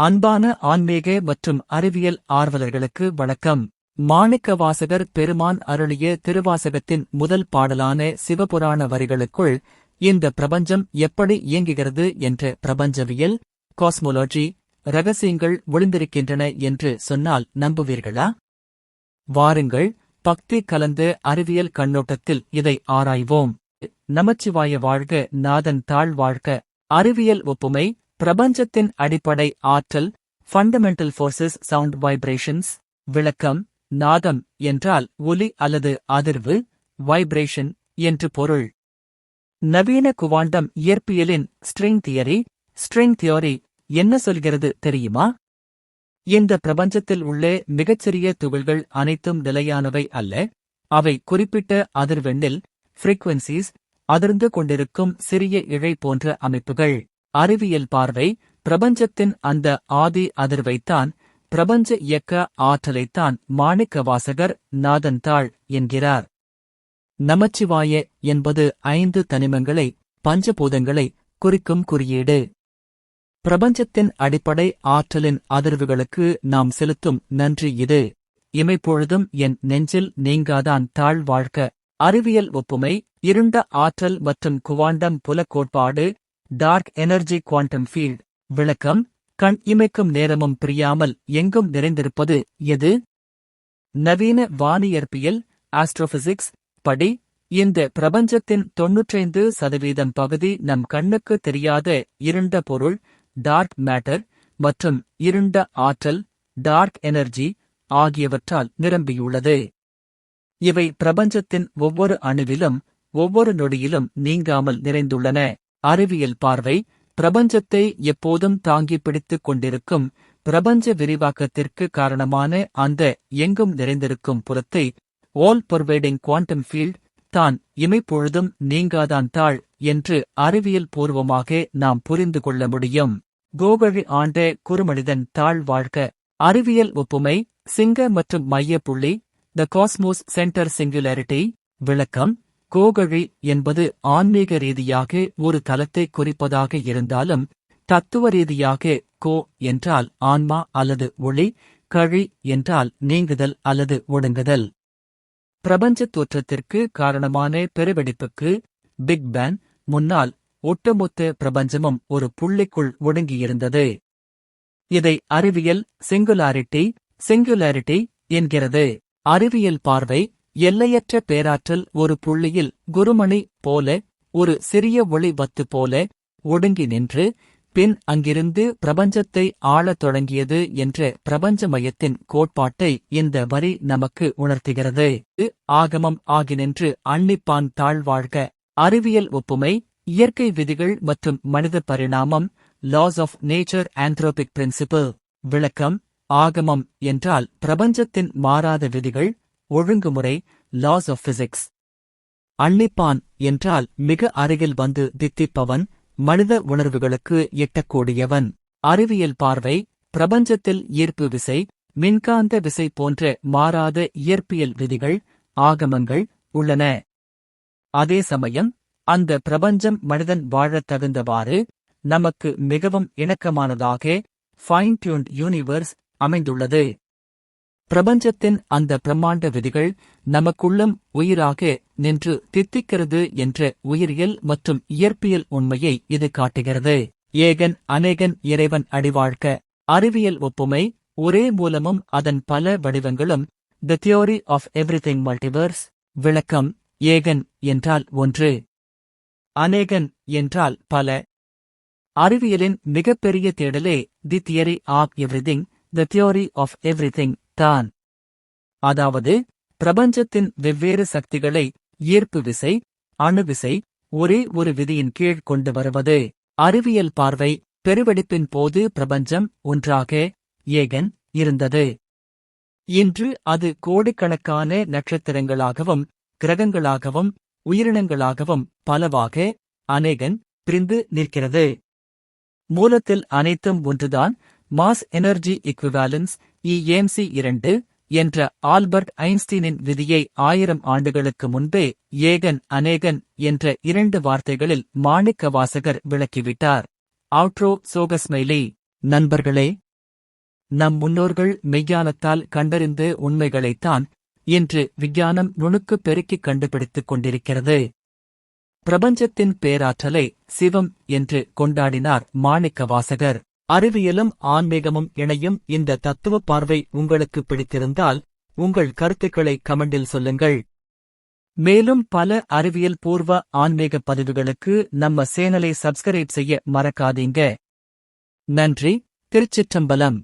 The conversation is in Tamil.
அன்பான ஆன்மீக மற்றும் அறிவியல் ஆர்வலர்களுக்கு வணக்கம். மாணிக்கவாசகர் பெருமான் அருளிய திருவாசகத்தின் முதல் பாடலான சிவபுராண வரிகளுக்குள் இந்த பிரபஞ்சம் எப்படி இயங்குகிறது என்ற பிரபஞ்சவியல், காஸ்மோலஜி ரகசியங்கள் ஒளிந்திருக்கின்றன என்று சொன்னால் நம்புவீர்களா? வாருங்கள், பக்தி கலந்த அறிவியல் கண்ணோட்டத்தில் இதை ஆராய்வோம். நமச்சிவாய வாழ்க, நாதன் தாழ் வாழ்க. அறிவியல் ஒப்புமை: பிரபஞ்சத்தின் அடிப்படை ஆற்றல், ஃபண்டமெண்டல் ஃபோர்சஸ் சவுண்ட் வைப்ரேஷன்ஸ். விளக்கம்: நாதம் என்றால் ஒலி அல்லது அதிர்வு, வைப்ரேஷன் என்று பொருள். நவீன குவாண்டம் இயற்பியலின் ஸ்ட்ரிங் தியரி என்ன சொல்கிறது தெரியுமா? இந்த பிரபஞ்சத்தில் உள்ள மிகச்சிறிய துகள்கள் அனைத்தும் நிலையானவை அல்ல. அவை குறிப்பிட்ட அதிர்வெண்ணில் ஃப்ரீக்வென்சிஸ் அதிர்ந்து கொண்டிருக்கும் சிறிய இழை போன்ற அமைப்புகள். அறிவியல் பார்வை: பிரபஞ்சத்தின் அந்த ஆதி அதிர்வைத்தான், பிரபஞ்ச இயக்க ஆற்றலைத்தான் மாணிக்கவாசகர் நாதன் தாழ் என்கிறார். நமச்சிவாய என்பது 5 தனிமங்களை, பஞ்சபூதங்களை குறிக்கும் குறியீடு. பிரபஞ்சத்தின் அடிப்படை ஆற்றலின் அதிர்வுகளுக்கு நாம் செலுத்தும் நன்றி இது. இமைப்பொழுதும் என் நெஞ்சில் நீங்காதான் தாழ் வாழ்க. அறிவியல் ஒப்புமை: இருண்ட ஆற்றல் மற்றும் குவாண்டம் புல கோட்பாடு, டார்க் எனர்ஜி குவாண்டம் ஃபீல்ட். விளக்கம்: கண் இமைக்கும் நேரமும் பிரியாமல் எங்கும் நிறைந்திருப்பது எது? நவீன வானியற்பியல், ஆஸ்ட்ரோபிசிக்ஸ் படி இந்த பிரபஞ்சத்தின் 95% பகுதி நம் கண்ணுக்கு தெரியாத இருண்ட பொருள், டார்க் மேட்டர், மற்றும் இருண்ட ஆற்றல், டார்க் எனர்ஜி ஆகியவற்றால் நிரம்பியுள்ளது. இவை பிரபஞ்சத்தின் ஒவ்வொரு அணுவிலும், ஒவ்வொரு நொடியிலும் நீங்காமல் நிறைந்துள்ளன. அறிவியல் பார்வை: பிரபஞ்சத்தை எப்போதும் தாங்கி பிடித்துக் கொண்டிருக்கும், பிரபஞ்ச விரிவாக்கத்திற்கு காரணமான அந்த எங்கும் நிறைந்திருக்கும் புலத்தை, ஆல் பர்வேடிங் குவாண்டம் ஃபீல்ட் தான் இமைப்பொழுதும் நீங்காதான் தாழ் என்று அறிவியல் பூர்வமாக நாம் புரிந்து கொள்ள முடியும். கோகழி ஆண்ட குறுமனிதன் தாழ் வாழ்க. அறிவியல் ஒப்புமை: சிங்க மற்றும் மைய புள்ளி, த காஸ்மோஸ் சென்டர் சிங்குலாரிட்டி. விளக்கம்: கோகழி என்பது ஆன்மீக ரீதியாக ஒரு தலத்தை குறிப்பதாக இருந்தாலும், தத்துவ ரீதியாக கோ என்றால் ஆன்மா அல்லது ஒளி, கழி என்றால் நீங்குதல் அல்லது ஒடுங்குதல். பிரபஞ்ச தோற்றத்திற்கு காரணமான பெருவெடிப்புக்கு, பிக் பேங் முன்னால் ஒட்டுமொத்த பிரபஞ்சமும் ஒரு புள்ளிக்குள் ஒடுங்கியிருந்தது. இதை அறிவியல் சிங்குலாரிட்டி என்கிறது. அறிவியல் பார்வை: எல்லையற்ற பேராற்றல் ஒரு புள்ளியில் குருமணி போல, ஒரு சிறிய ஒளி வத்து போல ஒடுங்கி நின்று, பின் அங்கிருந்து பிரபஞ்சத்தை ஆளத் தொடங்கியது என்ற பிரபஞ்ச மையத்தின் கோட்பாட்டை இந்த வரி நமக்கு உணர்த்துகிறது. ஆகமம் ஆகி நின்று அன்னிப்பான் தாழ் வாழ்க. அறிவியல் ஒப்புமை: இயற்கை விதிகள் மற்றும் மனித பரிணாமம், laws of nature anthropic principle. விளக்கம்: ஆகமம் என்றால் பிரபஞ்சத்தின் மாறாத விதிகள், ஒழுங்குமுறை, லாஸ் ஆஃப் பிசிக்ஸ். அன்னிப்பான் என்றால் மிக அருகில் வந்து தித்திப்பவன், மனித உணர்வுகளுக்கு எட்டக்கூடியவன். அறிவியல் பார்வை: பிரபஞ்சத்தில் ஈர்ப்பு விசை, மின்காந்த விசை போன்ற மாறாத இயற்பியல் விதிகள், ஆகமங்கள் உள்ளன. அதே சமயம் அந்த பிரபஞ்சம் மனிதன் வாழத் தகுந்தவாறு, நமக்கு மிகவும் இணக்கமானதாக, ஃபைன் டியூன்ட் யூனிவர்ஸ் அமைந்துள்ளது. பிரபஞ்சத்தின் அந்த பிரம்மாண்ட விதிகள் நமக்குள்ளும் உயிராக நின்று தித்திக்கிறது என்ற உயிரியல் மற்றும் இயற்பியல் உண்மையை இது காட்டுகிறது. ஏகன் அநேகன் இறைவன் அடிவாழ்க. அறிவியல் ஒப்புமை: ஒரே மூலமும் அதன் பல வடிவங்களும், the theory of everything multiverse. விளக்கம்: ஏகன் என்றால் ஒன்று, அநேகன் என்றால் பல. அறிவியலின் மிகப்பெரிய தேடலே the theory of everything, the theory of everything தான். அதாவது பிரபஞ்சத்தின் வெவ்வேறு சக்திகளை, ஈர்ப்பு விசை, அணுவிசை ஒரே ஒரு விதியின் கீழ் கொண்டு வருவது. அறிவியல் பார்வை: பெருவெடிப்பின் போது பிரபஞ்சம் ஒன்றாக, ஏகன் இருந்தது. இன்று அது கோடிக்கணக்கான நட்சத்திரங்களாகவும், கிரகங்களாகவும், உயிரினங்களாகவும் பலவாக, அநேகன் பிரிந்து நிற்கிறது. மூலத்தில் அனைத்தும் ஒன்றுதான். மாஸ் எனர்ஜி இக்விவாலன்ஸ், EMC 2 என்ற ஆல்பர்ட் ஐன்ஸ்டீனின் விதியை 1000 ஆண்டுகளுக்கு முன்பே ஏகன் அநேகன் என்ற 2 வார்த்தைகளில் மாணிக்கவாசகர் விளக்கிவிட்டார். அவுட்ரோ சோகஸ்மைலி. நண்பர்களே, நம் முன்னோர்கள் மெய்ஞானத்தால் கண்டறிந்த உண்மைகளைத்தான் இன்று விஞ்ஞானம் நுணுக்கு பெருக்கிக் கண்டுபிடித்துக் கொண்டிருக்கிறது. பிரபஞ்சத்தின் பேராற்றலை சிவம் என்று கொண்டாடினார் மாணிக்கவாசகர். அறிவியலும் ஆன்மீகமும் இணையும் இந்த தத்துவ பார்வை உங்களுக்கு பிடித்திருந்தால் உங்கள் கருத்துக்களை கமெண்டில் சொல்லுங்கள். மேலும் பல அறிவியல் பூர்வ ஆன்மீக பதிவுகளுக்கு நம்ம சேனலை சப்ஸ்கிரைப் செய்ய மறக்காதீங்க. நன்றி. திருச்சிற்றம்பலம்.